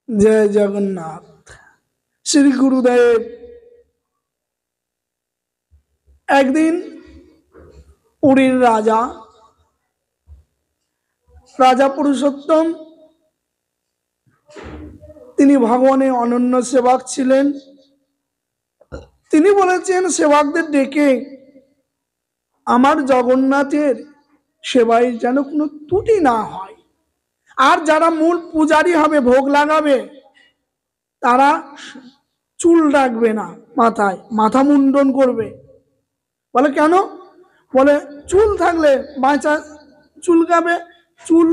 जय जगन्नाथ। श्री गुरुदेव एक दिन पुरीर राजा राजा पुरुषोत्तम তিনি ভগবানের অনন্য সেবক ছিলেন। তিনি বলেছেন সেবকদের ডেকে আমার জগন্নাথের সেবায় যেন কোনো ত্রুটি না হয়, আর যারা মূল পূজারী হবে ভোগ লাগাবে তারা চুল রাখবে না, মাথায় মাথা মুন্ডন করবে। বলে কেন? বলে চুল থাকলে বাঁচা চুলকাবে, চুল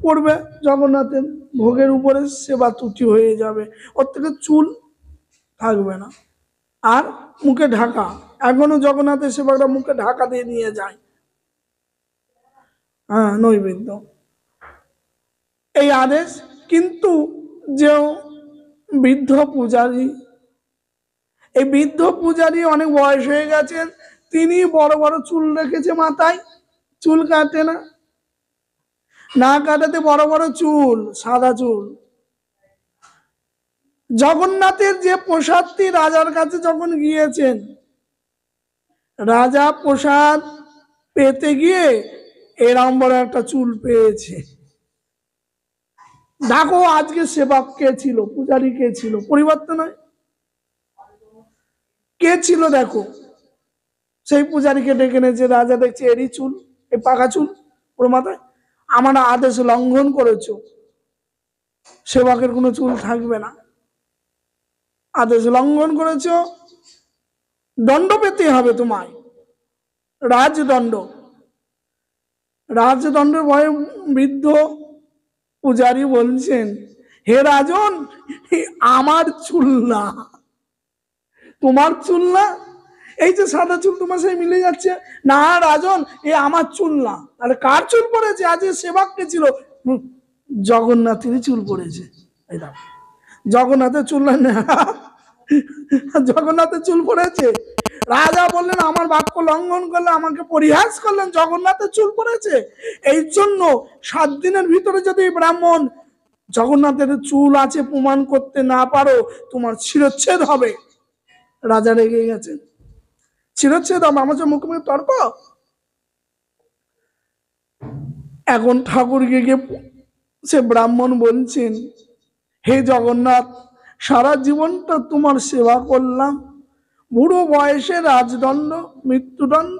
পড়বে জগন্নাথের ভোগের উপরে, সেবা ত্রুটি হয়ে যাবে, ওর থেকে চুল থাকবে না। আর মুখে ঢাকা, এখনো জগন্নাথের সেবকরা মুখে ঢাকা দিয়ে নিয়ে যায় নৈবেদ্য, এই আদেশ। কিন্তু যে বৃদ্ধ পূজারী, এই বৃদ্ধ পূজারী অনেক বয়স হয়ে গেছেন, তিনি বড় বড় চুল রেখেছে মাথায়, চুল কাটে না, না কাটাতে বড় বড় চুল, সাদা চুল। জগন্নাথের যে প্রসাদটি রাজার কাছে যখন গিয়েছেন, রাজা প্রসাদ পেতে গিয়ে এরম বড় একটা চুল পেয়েছে। দেখো আজকে সেবক কে ছিল, পূজারী কে ছিল, পরিবর্তন হয় কে ছিল দেখো। সেই পূজারীকে ডেকে এনেছে, রাজা দেখছে এরই চুল, এই পাকা চুল ওর মাথায়, আমার আদেশ লঙ্ঘন করেছো, সেবকের কোনো চুল থাকবে না, আদেশ লঙ্ঘন করেছো, দণ্ড পেতে হবে তোমায়, রাজদণ্ড। রাজদণ্ডের ভয়ে বৃদ্ধ পূজারী বলছেন, হে রাজন, আমার চুল না, তোমার চুল না, এই যে সাদা চুল তোমার সাথে মিলে যাচ্ছে, না রাজন এ আমার চুল না। তাহলে কার চুল পড়েছে? আজ সেবক কে ছিল? জগন্নাথেরই চুল পড়েছে। এই দেখো জগন্নাথের চুল না, জগন্নাথের চুল পড়েছে। রাজা বললেন আমার বাক্য লঙ্ঘন করলে, আমাকে পরিহাস করলেন, জগন্নাথের চুল পড়েছে। এই জন্য 7 দিনের ভিতরে যদি ব্রাহ্মণ জগন্নাথের চুল আছে প্রমাণ করতে না পারো, তোমার শিরচ্ছেদ হবে। রাজা রেগে গেছেন, শিরচ্ছেদ হবে, আমার মুখোমুখি তর্ক। এখন ঠাকুরকে গিয়ে সে ব্রাহ্মণ বলছেন, হে জগন্নাথ, সারা জীবনটা তোমার সেবা করলাম, বুড়ো বয়সে রাজদণ্ড, মৃত্যুদণ্ড,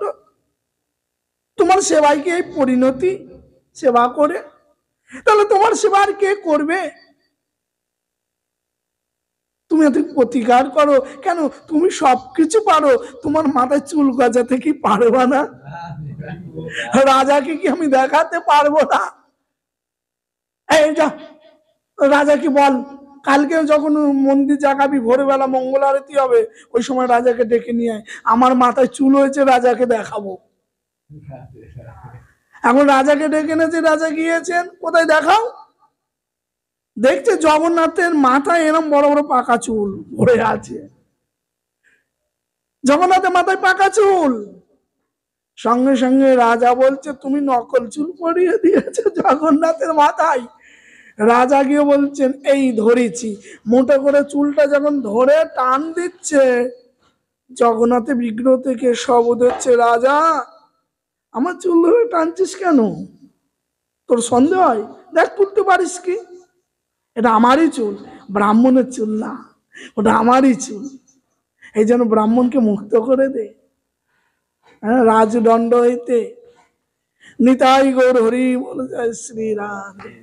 তোমার সেবায় কি এই পরিণতি? সেবা করে তাহলে তোমার সেবা আর কে করবে? তুমি এত প্রতিকার করো কেন? তুমি সবকিছু পারো, তোমার মাথায় চুল গজাতে কি পারবা না? রাজাকে কি আমি দেখাতে পারবো না? এই যা রাজা কি বল, কালকে যখন মন্দির জাগাবি, ভোরবেলা মঙ্গল আরতি হবে, ওই সময় রাজাকে ডেকে নিয়ে আয়, আমার মাথায় চুল হয়েছে, রাজাকে দেখাবো। এখন রাজাকে ডেকে এনেছে, রাজা গিয়েছেন, কোথায় দেখাও? দেখছে জগন্নাথের মাথায় এরম বড় বড় পাকা চুল পড়ে আছে, জগন্নাথের মাথায় পাকা চুল। সঙ্গে সঙ্গে রাজা বলছে তুমি নকল চুল পরিয়ে দিয়েছো জগন্নাথের মাথায়। রাজা গিয়ে বলছেন এই ধরেছি, মোটা করে চুলটা যখন ধরে টান দিচ্ছে, জগন্নাথের বিগ্রহ থেকে শব্দ হচ্ছে, রাজা আমার চুল ধরে টানছিস কেন? তোর সন্দেহ হয়? দেখ তুলতে পারিস কি? এটা আমারই চুল, ব্রাহ্মণের চুল না, ওটা আমারই চুল। এই জন্য ব্রাহ্মণকে মুক্ত করে দে। রাজদণ্ড হইতে। নিতাই গৌর হরি বল, জয় শ্রী রাধে।